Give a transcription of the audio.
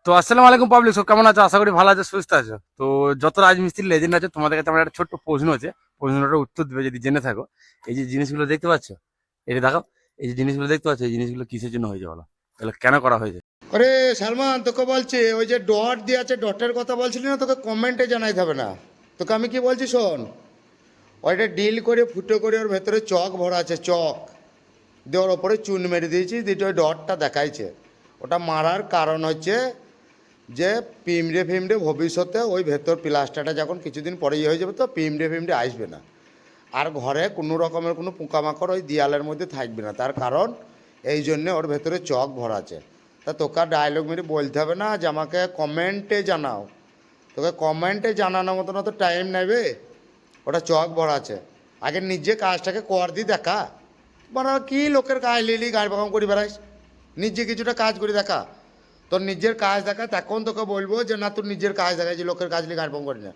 তো আসসালামু আলাইকুম পাবলিক, সব কেমন আছো? আশা করি ভালো আছো, সুস্থ আছো। তো যত রাজমিস্ত্রি লেজেন্ড আছে, তোমাদের কাছে আমার একটা ছোট্ট প্রশ্ন আছে। প্রশ্নটার উত্তর দেবে যদি জেনে থাকো। এই যে জিনিসগুলো দেখতে পাচ্ছ, এই যে দেখো, এই যে জিনিসগুলো দেখতে পাচ্ছ, এই জিনিসগুলো কিসের জন্য হয়েছে বলো? এগুলো কেন করা হয়েছে? আরে সালমান, তোকে বলছি ওই যে ডট দিয়ে আছে, ডটের কথা বলছিলি না, তোকে কমেন্টে জানাইতে হবে না। তোকে আমি কি বলছি শোন, ওইটা ডিল করে ফুটো করে ওর ভেতরে চক ভরা আছে, চক দিয়ে ওর ওপরে চুন মেরে দিয়েছি, দিয়ে ওই ডটটা দেখাইছে। ওটা মারার কারণ হচ্ছে যে পিমড়ে ফিমড়ে ভবিষ্যতে ওই ভেতর প্লাস্টারটা যখন কিছুদিন পরে ইয়ে হয়ে যাবে, তো পিমড়ে ফিমড়ে আসবে না। আর ঘরে কোনো রকমের কোনো পোকামাকড় ওই দেয়ালের মধ্যে থাকবে না, তার কারণ এই জন্যে ওর ভেতরে চক ভরা আছে। তা তোকে আর ডায়লগ মেরে বলতে হবে না যে আমাকে কমেন্টে জানাও। তোকে কমেন্টে জানানোর মতন তো টাইম নেবে। ওটা চক ভরা আছে, আগে নিজে কাজটাকে কর দিয়ে দেখা। মানে কি লোকের কাজ লিলি গাড়ি বাগাম করি বেড়াইস, নিজে কিছুটা কাজ করে দেখা। তোর নিজের কাজ দেখা, তখন তোকে বলবো যে না তোর নিজের কাজ দেখা, যে লোকের কাজ নিয়ে গাড়ি বাগাম করি না।